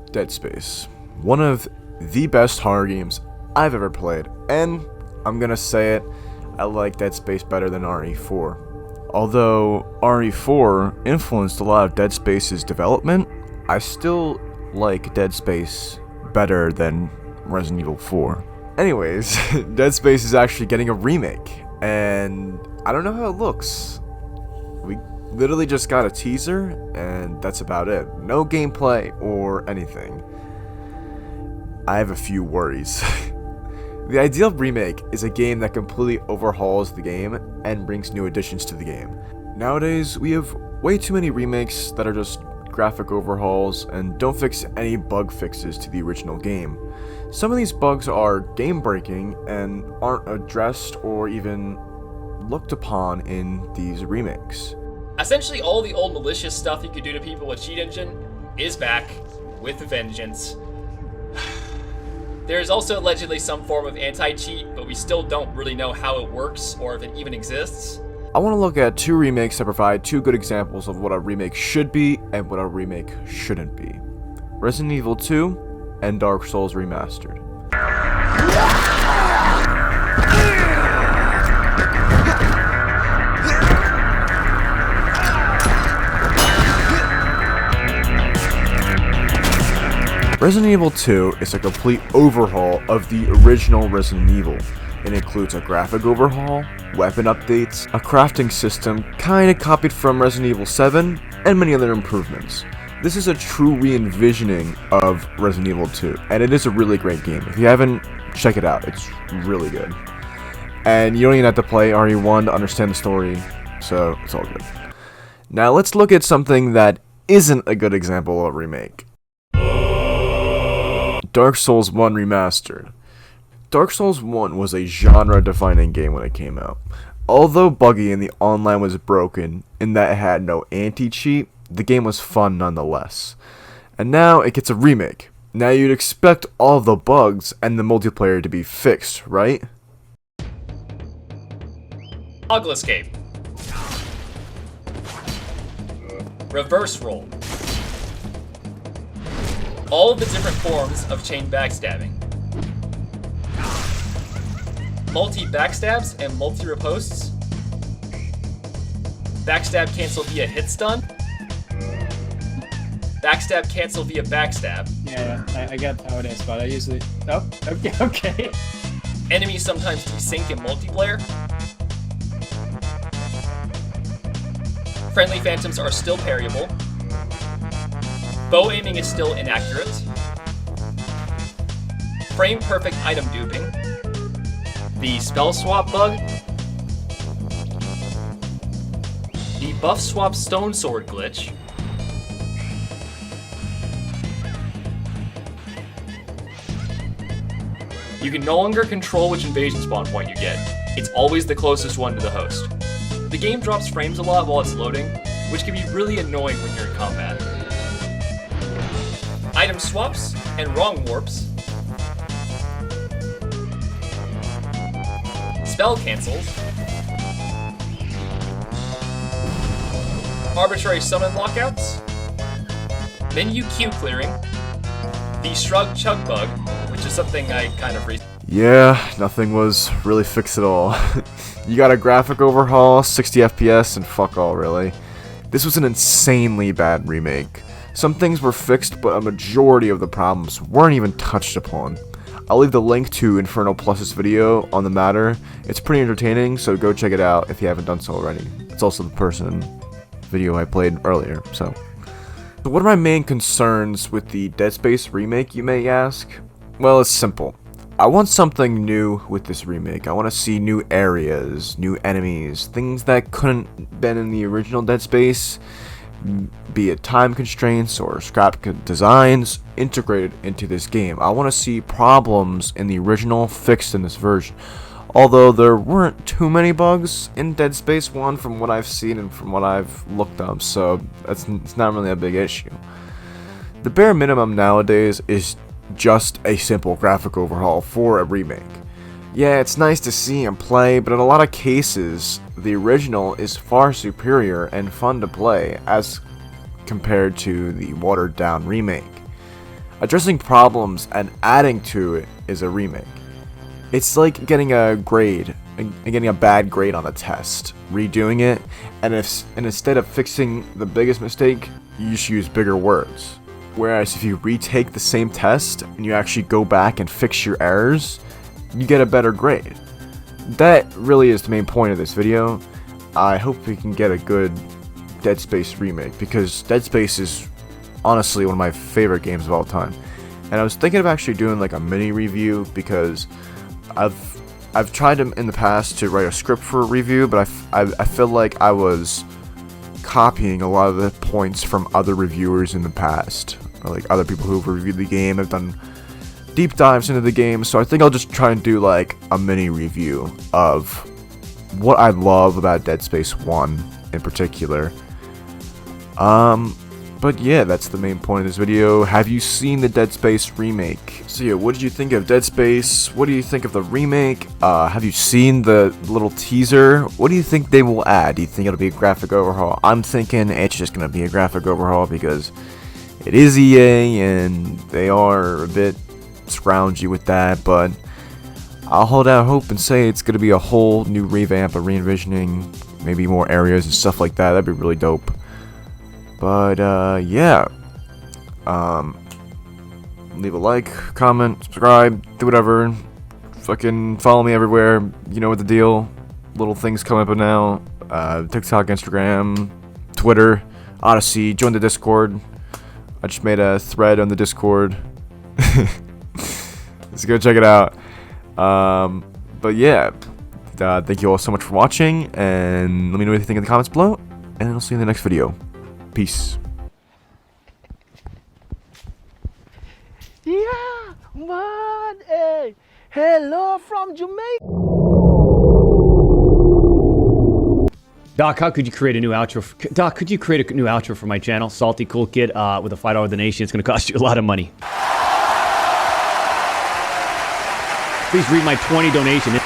Dead Space. One of the best horror games I've ever played, and I'm gonna say it, I like Dead Space better than RE4. Although RE4 influenced a lot of Dead Space's development, I still like Dead Space better than Resident Evil 4. Anyways, Dead Space is actually getting a remake, and I don't know how it looks. We literally just got a teaser, and that's about it. No gameplay or anything. I have a few worries. The ideal remake is a game that completely overhauls the game and brings new additions to the game. Nowadays, we have way too many remakes that are just graphic overhauls and don't fix any bug fixes to the original game. Some of these bugs are game-breaking and aren't addressed or even looked upon in these remakes. Essentially, all the old malicious stuff you could do to people with Cheat Engine is back with a vengeance. There is also allegedly some form of anti-cheat, but we still don't really know how it works or if it even exists. I want to look at two remakes that provide two good examples of what a remake should be and what a remake shouldn't be. Resident Evil 2 and Dark Souls Remastered. Resident Evil 2 is a complete overhaul of the original Resident Evil. It includes a graphic overhaul, weapon updates, a crafting system kinda copied from Resident Evil 7, and many other improvements. This is a true re-envisioning of Resident Evil 2, and it is a really great game. If you haven't, check it out, it's really good. And you don't even have to play RE1 to understand the story, so it's all good. Now let's look at something that isn't a good example of a remake. Dark Souls 1 Remastered. Dark Souls 1 was a genre-defining game when it came out. Although buggy and the online was broken in that it had no anti-cheat, the game was fun nonetheless. And now it gets a remake. Now you'd expect all of the bugs and the multiplayer to be fixed, right? Toggle escape. Reverse roll. All of the different forms of chain backstabbing. Multi-backstabs and multi-riposts. Backstab cancel via hit stun. Backstab cancel via backstab. Yeah, I get how it is, but I usually... Oh, okay. Enemies sometimes desync in multiplayer. Friendly phantoms are still parryable. Bow aiming is still inaccurate. Frame perfect item duping. The spell swap bug. The buff swap stone sword glitch. You can no longer control which invasion spawn point you get. It's always the closest one to the host. The game drops frames a lot while it's loading, which can be really annoying when you're in combat. Item swaps and wrong warps. Spell cancels. Arbitrary summon lockouts. Menu queue clearing. The shrug chug bug, which is something I kind of Yeah, nothing was really fixed at all. You got a graphic overhaul, 60 FPS, and fuck all really. This was an insanely bad remake. Some things were fixed, but a majority of the problems weren't even touched upon. I'll leave the link to Inferno Plus's video on the matter. It's pretty entertaining, so go check it out if you haven't done so already. It's also the person video I played earlier, so. So what are my main concerns with the Dead Space remake, you may ask? Well, it's simple. I want something new with this remake. I want to see new areas, new enemies, things that couldn't been in the original Dead Space, be it time constraints or scrap designs integrated into this game. I want to see problems in the original fixed in this version. Although there weren't too many bugs in Dead Space 1 from what I've seen and from what I've looked up, so it's not really a big issue. The bare minimum nowadays is just a simple graphic overhaul for a remake. Yeah, it's nice to see and play, but in a lot of cases, the original is far superior and fun to play as compared to the watered down remake. Addressing problems and adding to it is a remake. It's like getting a grade and getting a bad grade on a test, redoing it, and instead of fixing the biggest mistake, you just use bigger words. Whereas if you retake the same test and you actually go back and fix your errors, you get a better grade. That really is the main point of this video. I hope we can get a good Dead Space remake, because Dead Space is honestly one of my favorite games of all time. And I was thinking of actually doing like a mini review, because I've tried in the past to write a script for a review, but I feel like I was copying a lot of the points from other reviewers in the past, or like other people who've reviewed the game. I've done deep dives into the game, so I think I'll just try and do like a mini review of what I love about Dead Space 1 in particular. But yeah, that's the main point of this video. Have you seen the Dead Space remake? So yeah, what did you think of Dead Space? What do you think of the remake? Have you seen the little teaser? What do you think they will add? Do you think it'll be a graphic overhaul? I'm thinking it's just gonna be a graphic overhaul because it is EA and they are a bit scroungy with that, but I'll hold out hope and say it's gonna be a whole new revamp, a re-envisioning, maybe more areas and stuff like that. That'd be really dope. But yeah, leave a like, comment, subscribe, do whatever. Fucking follow me everywhere. You know what the deal. Little things coming up now. TikTok, Instagram, Twitter, Odyssey. Join the Discord. I just made a thread on the Discord. Let's go check it out. But yeah, thank you all so much for watching, and let me know what you think in the comments below, and I'll see you in the next video. Peace. Yeah, man, hey, hello from Jamaica. Doc, how could you create a new outro? Doc, could you create a new outro for my channel? Salty Cool Kid with a $5 donation. It's going to cost you a lot of money. Please read my 20 donation.